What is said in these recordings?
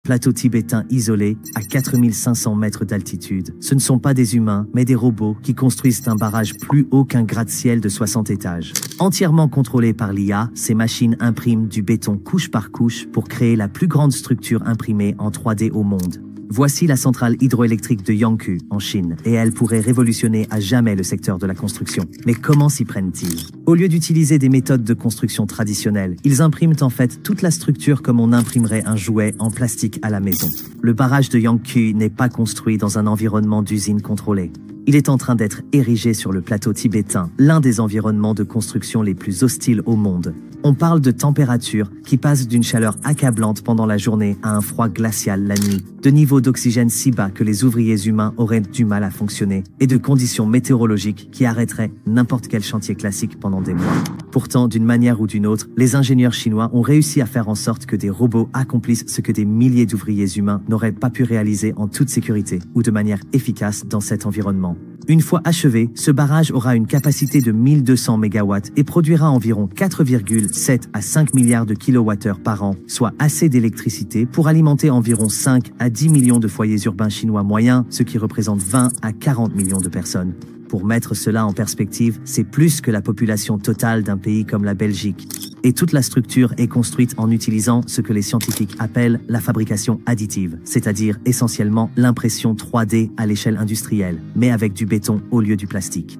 plateau tibétain isolé à 4500 mètres d'altitude. Ce ne sont pas des humains, mais des robots qui construisent un barrage plus haut qu'un gratte-ciel de 60 étages. Entièrement contrôlés par l'IA, ces machines impriment du béton couche par couche pour créer la plus grande structure imprimée en 3D au monde. Voici la centrale hydroélectrique de Yangqu, en Chine, et elle pourrait révolutionner à jamais le secteur de la construction. Mais comment s'y prennent-ils? Au lieu d'utiliser des méthodes de construction traditionnelles, ils impriment en fait toute la structure comme on imprimerait un jouet en plastique à la maison. Le barrage de Yangqu n'est pas construit dans un environnement d'usine contrôlée. Il est en train d'être érigé sur le plateau tibétain, l'un des environnements de construction les plus hostiles au monde. On parle de températures qui passent d'une chaleur accablante pendant la journée à un froid glacial la nuit, de niveaux d'oxygène si bas que les ouvriers humains auraient du mal à fonctionner, et de conditions météorologiques qui arrêteraient n'importe quel chantier classique pendant des mois. Pourtant, d'une manière ou d'une autre, les ingénieurs chinois ont réussi à faire en sorte que des robots accomplissent ce que des milliers d'ouvriers humains n'auraient pas pu réaliser en toute sécurité ou de manière efficace dans cet environnement. Une fois achevé, ce barrage aura une capacité de 1200 MW et produira environ 4,7 à 5 milliards de kWh par an, soit assez d'électricité pour alimenter environ 5 à 10 millions de foyers urbains chinois moyens, ce qui représente 20 à 40 millions de personnes. Pour mettre cela en perspective, c'est plus que la population totale d'un pays comme la Belgique. Et toute la structure est construite en utilisant ce que les scientifiques appellent la fabrication additive, c'est-à-dire essentiellement l'impression 3D à l'échelle industrielle, mais avec du béton au lieu du plastique.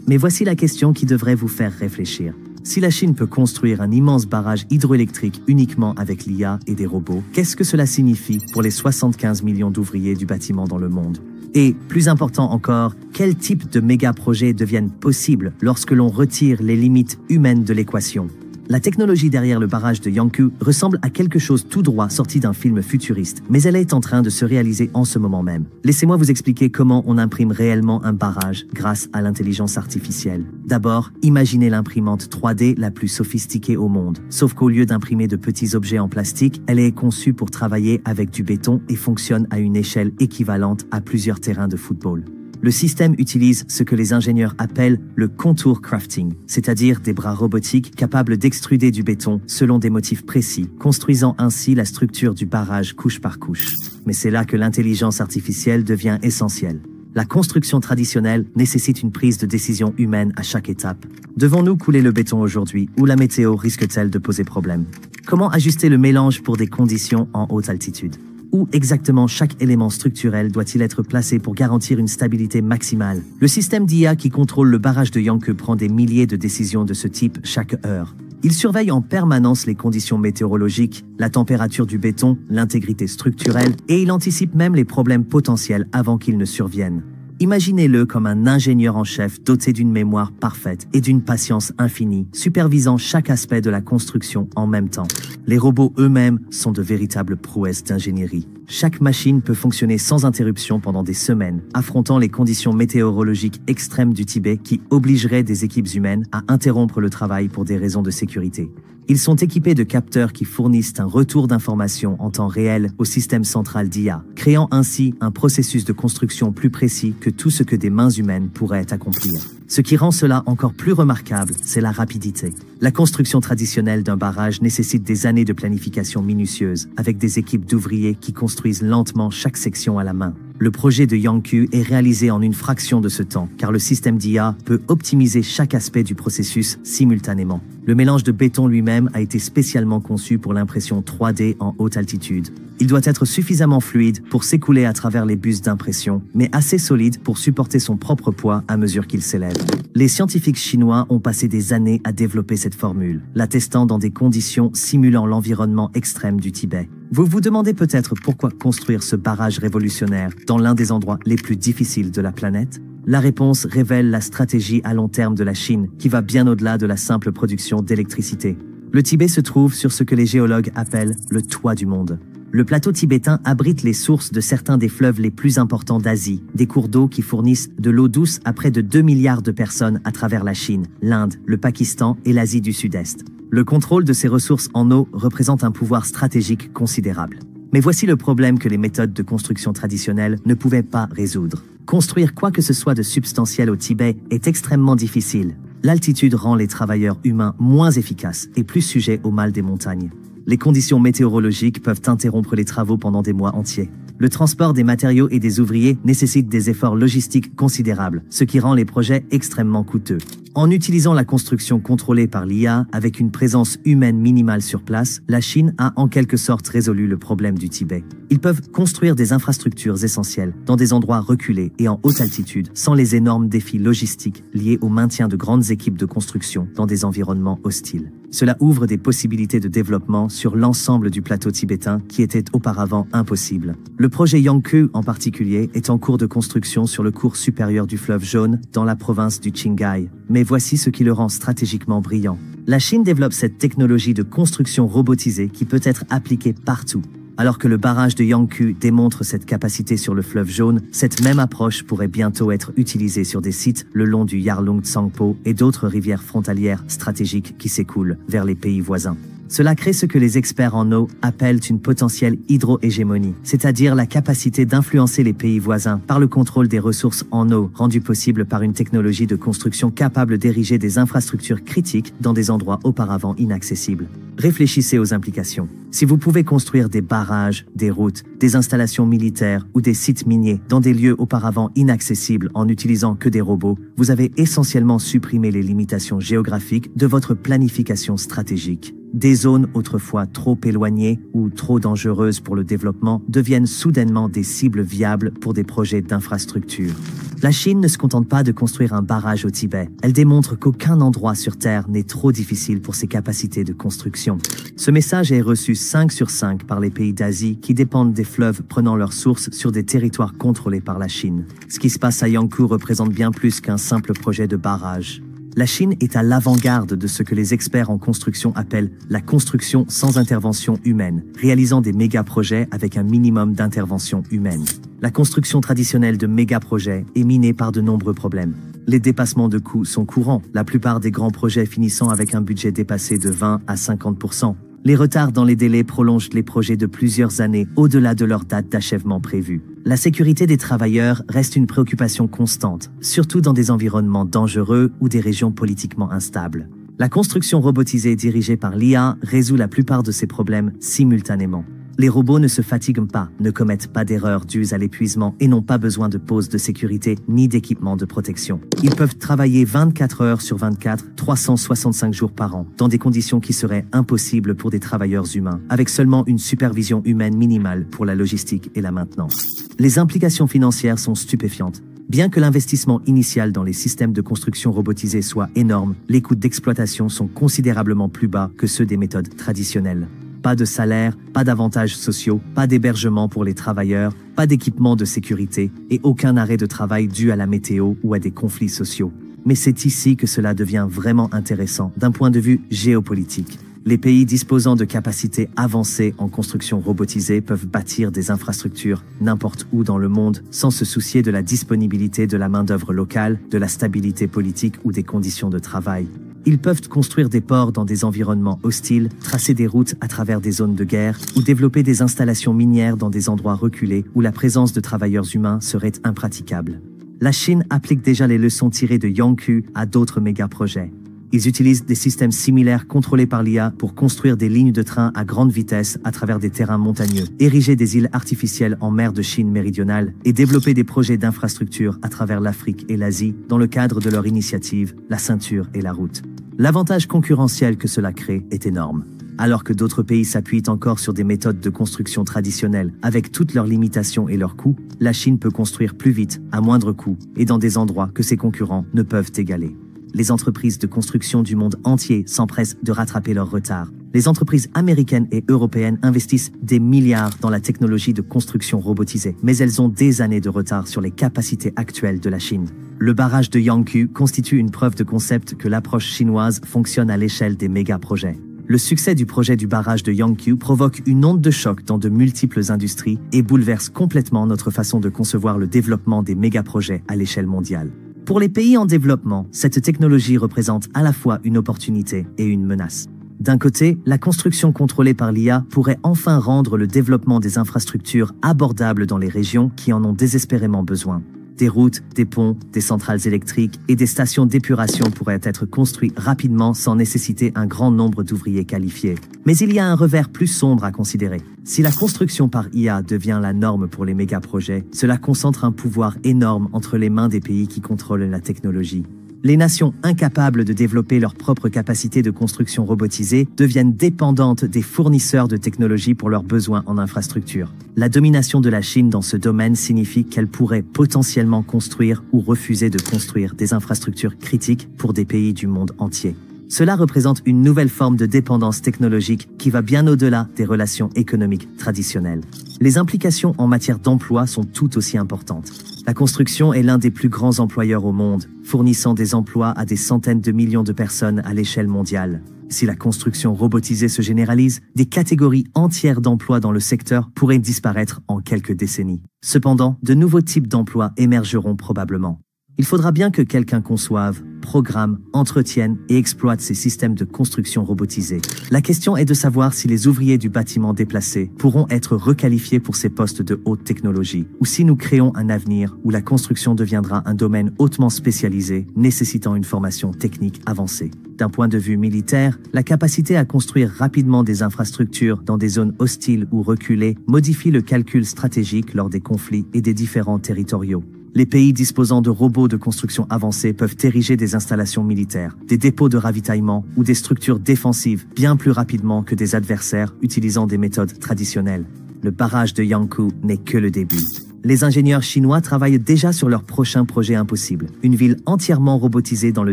Mais voici la question qui devrait vous faire réfléchir. Si la Chine peut construire un immense barrage hydroélectrique uniquement avec l'IA et des robots, qu'est-ce que cela signifie pour les 75 millions d'ouvriers du bâtiment dans le monde? Et, plus important encore, quel type de méga-projets deviennent possibles lorsque l'on retire les limites humaines de l'équation? La technologie derrière le barrage de Yangqu ressemble à quelque chose tout droit sorti d'un film futuriste, mais elle est en train de se réaliser en ce moment même. Laissez-moi vous expliquer comment on imprime réellement un barrage grâce à l'intelligence artificielle. D'abord, imaginez l'imprimante 3D la plus sophistiquée au monde. Sauf qu'au lieu d'imprimer de petits objets en plastique, elle est conçue pour travailler avec du béton et fonctionne à une échelle équivalente à plusieurs terrains de football. Le système utilise ce que les ingénieurs appellent le contour crafting, c'est-à-dire des bras robotiques capables d'extruder du béton selon des motifs précis, construisant ainsi la structure du barrage couche par couche. Mais c'est là que l'intelligence artificielle devient essentielle. La construction traditionnelle nécessite une prise de décision humaine à chaque étape. Devons-nous couler le béton aujourd'hui ou la météo risque-t-elle de poser problème? Comment ajuster le mélange pour des conditions en haute altitude? Où exactement chaque élément structurel doit-il être placé pour garantir une stabilité maximale? Le système d'IA qui contrôle le barrage de Yangqu prend des milliers de décisions de ce type chaque heure. Il surveille en permanence les conditions météorologiques, la température du béton, l'intégrité structurelle, et il anticipe même les problèmes potentiels avant qu'ils ne surviennent. Imaginez-le comme un ingénieur en chef doté d'une mémoire parfaite et d'une patience infinie, supervisant chaque aspect de la construction en même temps. Les robots eux-mêmes sont de véritables prouesses d'ingénierie. Chaque machine peut fonctionner sans interruption pendant des semaines, affrontant les conditions météorologiques extrêmes du Tibet qui obligeraient des équipes humaines à interrompre le travail pour des raisons de sécurité. Ils sont équipés de capteurs qui fournissent un retour d'informations en temps réel au système central d'IA, créant ainsi un processus de construction plus précis que tout ce que des mains humaines pourraient accomplir. Ce qui rend cela encore plus remarquable, c'est la rapidité. La construction traditionnelle d'un barrage nécessite des années de planification minutieuse, avec des équipes d'ouvriers qui construisent lentement chaque section à la main. Le projet de Yangqu est réalisé en une fraction de ce temps, car le système d'IA peut optimiser chaque aspect du processus simultanément. Le mélange de béton lui-même a été spécialement conçu pour l'impression 3D en haute altitude. Il doit être suffisamment fluide pour s'écouler à travers les bus d'impression, mais assez solide pour supporter son propre poids à mesure qu'il s'élève. Les scientifiques chinois ont passé des années à développer cette formule, la testant dans des conditions simulant l'environnement extrême du Tibet. Vous vous demandez peut-être pourquoi construire ce barrage révolutionnaire dans l'un des endroits les plus difficiles de la planète? La réponse révèle la stratégie à long terme de la Chine, qui va bien au-delà de la simple production d'électricité. Le Tibet se trouve sur ce que les géologues appellent le toit du monde. Le plateau tibétain abrite les sources de certains des fleuves les plus importants d'Asie, des cours d'eau qui fournissent de l'eau douce à près de 2 milliards de personnes à travers la Chine, l'Inde, le Pakistan et l'Asie du Sud-Est. Le contrôle de ces ressources en eau représente un pouvoir stratégique considérable. Mais voici le problème que les méthodes de construction traditionnelles ne pouvaient pas résoudre. Construire quoi que ce soit de substantiel au Tibet est extrêmement difficile. L'altitude rend les travailleurs humains moins efficaces et plus sujets au mal des montagnes. Les conditions météorologiques peuvent interrompre les travaux pendant des mois entiers. Le transport des matériaux et des ouvriers nécessite des efforts logistiques considérables, ce qui rend les projets extrêmement coûteux. En utilisant la construction contrôlée par l'IA avec une présence humaine minimale sur place, la Chine a en quelque sorte résolu le problème du Tibet. Ils peuvent construire des infrastructures essentielles dans des endroits reculés et en haute altitude sans les énormes défis logistiques liés au maintien de grandes équipes de construction dans des environnements hostiles. Cela ouvre des possibilités de développement sur l'ensemble du plateau tibétain qui était auparavant impossible. Le projet Yangkou en particulier est en cours de construction sur le cours supérieur du fleuve Jaune dans la province du Qinghai. Mais voici ce qui le rend stratégiquement brillant. La Chine développe cette technologie de construction robotisée qui peut être appliquée partout. Alors que le barrage de Yangkou démontre cette capacité sur le fleuve Jaune, cette même approche pourrait bientôt être utilisée sur des sites le long du Yarlung Tsangpo et d'autres rivières frontalières stratégiques qui s'écoulent vers les pays voisins. Cela crée ce que les experts en eau appellent une potentielle hydro-hégémonie, c'est-à-dire la capacité d'influencer les pays voisins par le contrôle des ressources en eau, rendue possible par une technologie de construction capable d'ériger des infrastructures critiques dans des endroits auparavant inaccessibles. Réfléchissez aux implications. Si vous pouvez construire des barrages, des routes, des installations militaires ou des sites miniers dans des lieux auparavant inaccessibles en n'utilisant que des robots, vous avez essentiellement supprimé les limitations géographiques de votre planification stratégique. Des zones autrefois trop éloignées ou trop dangereuses pour le développement deviennent soudainement des cibles viables pour des projets d'infrastructure. La Chine ne se contente pas de construire un barrage au Tibet. Elle démontre qu'aucun endroit sur Terre n'est trop difficile pour ses capacités de construction. Ce message est reçu 5 sur 5 par les pays d'Asie qui dépendent des fleuves prenant leur source sur des territoires contrôlés par la Chine. Ce qui se passe à Yangkou représente bien plus qu'un simple projet de barrage. La Chine est à l'avant-garde de ce que les experts en construction appellent la construction sans intervention humaine, réalisant des méga-projets avec un minimum d'intervention humaine. La construction traditionnelle de méga-projets est minée par de nombreux problèmes. Les dépassements de coûts sont courants, la plupart des grands projets finissant avec un budget dépassé de 20 à 50%. Les retards dans les délais prolongent les projets de plusieurs années au-delà de leur date d'achèvement prévue. La sécurité des travailleurs reste une préoccupation constante, surtout dans des environnements dangereux ou des régions politiquement instables. La construction robotisée dirigée par l'IA résout la plupart de ces problèmes simultanément. Les robots ne se fatiguent pas, ne commettent pas d'erreurs dues à l'épuisement et n'ont pas besoin de poses de sécurité ni d'équipements de protection. Ils peuvent travailler 24 heures sur 24, 365 jours par an, dans des conditions qui seraient impossibles pour des travailleurs humains, avec seulement une supervision humaine minimale pour la logistique et la maintenance. Les implications financières sont stupéfiantes. Bien que l'investissement initial dans les systèmes de construction robotisés soit énorme, les coûts d'exploitation sont considérablement plus bas que ceux des méthodes traditionnelles. Pas de salaire, pas d'avantages sociaux, pas d'hébergement pour les travailleurs, pas d'équipement de sécurité et aucun arrêt de travail dû à la météo ou à des conflits sociaux. Mais c'est ici que cela devient vraiment intéressant d'un point de vue géopolitique. Les pays disposant de capacités avancées en construction robotisée peuvent bâtir des infrastructures n'importe où dans le monde sans se soucier de la disponibilité de la main-d'œuvre locale, de la stabilité politique ou des conditions de travail. Ils peuvent construire des ports dans des environnements hostiles, tracer des routes à travers des zones de guerre ou développer des installations minières dans des endroits reculés où la présence de travailleurs humains serait impraticable. La Chine applique déjà les leçons tirées de Yangkou à d'autres méga-projets. Ils utilisent des systèmes similaires contrôlés par l'IA pour construire des lignes de train à grande vitesse à travers des terrains montagneux, ériger des îles artificielles en mer de Chine méridionale et développer des projets d'infrastructures à travers l'Afrique et l'Asie dans le cadre de leur initiative, la ceinture et la route. L'avantage concurrentiel que cela crée est énorme. Alors que d'autres pays s'appuient encore sur des méthodes de construction traditionnelles avec toutes leurs limitations et leurs coûts, la Chine peut construire plus vite, à moindre coût et dans des endroits que ses concurrents ne peuvent égaler. Les entreprises de construction du monde entier s'empressent de rattraper leur retard. Les entreprises américaines et européennes investissent des milliards dans la technologie de construction robotisée, mais elles ont des années de retard sur les capacités actuelles de la Chine. Le barrage de Yangkou constitue une preuve de concept que l'approche chinoise fonctionne à l'échelle des méga-projets. Le succès du projet du barrage de Yangkou provoque une onde de choc dans de multiples industries et bouleverse complètement notre façon de concevoir le développement des méga-projets à l'échelle mondiale. Pour les pays en développement, cette technologie représente à la fois une opportunité et une menace. D'un côté, la construction contrôlée par l'IA pourrait enfin rendre le développement des infrastructures abordable dans les régions qui en ont désespérément besoin. Des routes, des ponts, des centrales électriques et des stations d'épuration pourraient être construits rapidement sans nécessiter un grand nombre d'ouvriers qualifiés. Mais il y a un revers plus sombre à considérer. Si la construction par IA devient la norme pour les méga-projets, cela concentre un pouvoir énorme entre les mains des pays qui contrôlent la technologie. Les nations incapables de développer leurs propres capacités de construction robotisée deviennent dépendantes des fournisseurs de technologies pour leurs besoins en infrastructure. La domination de la Chine dans ce domaine signifie qu'elle pourrait potentiellement construire ou refuser de construire des infrastructures critiques pour des pays du monde entier. Cela représente une nouvelle forme de dépendance technologique qui va bien au-delà des relations économiques traditionnelles. Les implications en matière d'emploi sont tout aussi importantes. La construction est l'un des plus grands employeurs au monde, fournissant des emplois à des centaines de millions de personnes à l'échelle mondiale. Si la construction robotisée se généralise, des catégories entières d'emplois dans le secteur pourraient disparaître en quelques décennies. Cependant, de nouveaux types d'emplois émergeront probablement. Il faudra bien que quelqu'un conçoive, programme, entretienne et exploite ces systèmes de construction robotisés. La question est de savoir si les ouvriers du bâtiment déplacé pourront être requalifiés pour ces postes de haute technologie, ou si nous créons un avenir où la construction deviendra un domaine hautement spécialisé, nécessitant une formation technique avancée. D'un point de vue militaire, la capacité à construire rapidement des infrastructures dans des zones hostiles ou reculées modifie le calcul stratégique lors des conflits et des différends territoriaux. Les pays disposant de robots de construction avancés peuvent ériger des installations militaires, des dépôts de ravitaillement ou des structures défensives bien plus rapidement que des adversaires utilisant des méthodes traditionnelles. Le barrage de Yangkou n'est que le début. Les ingénieurs chinois travaillent déjà sur leur prochain projet impossible, une ville entièrement robotisée dans le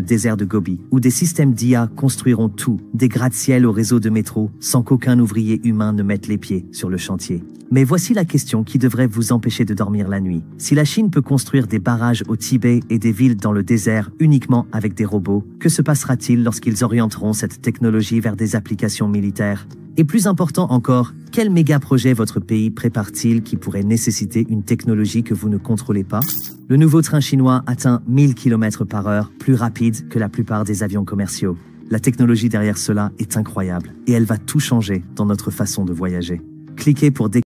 désert de Gobi, où des systèmes d'IA construiront tout, des gratte-ciel au réseau de métro, sans qu'aucun ouvrier humain ne mette les pieds sur le chantier. Mais voici la question qui devrait vous empêcher de dormir la nuit. Si la Chine peut construire des barrages au Tibet et des villes dans le désert uniquement avec des robots, que se passera-t-il lorsqu'ils orienteront cette technologie vers des applications militaires ? Et plus important encore, quel méga-projet votre pays prépare-t-il qui pourrait nécessiter une technologie que vous ne contrôlez pas? Le nouveau train chinois atteint 1000 km/h, plus rapide que la plupart des avions commerciaux. La technologie derrière cela est incroyable et elle va tout changer dans notre façon de voyager. Cliquez pour découvrir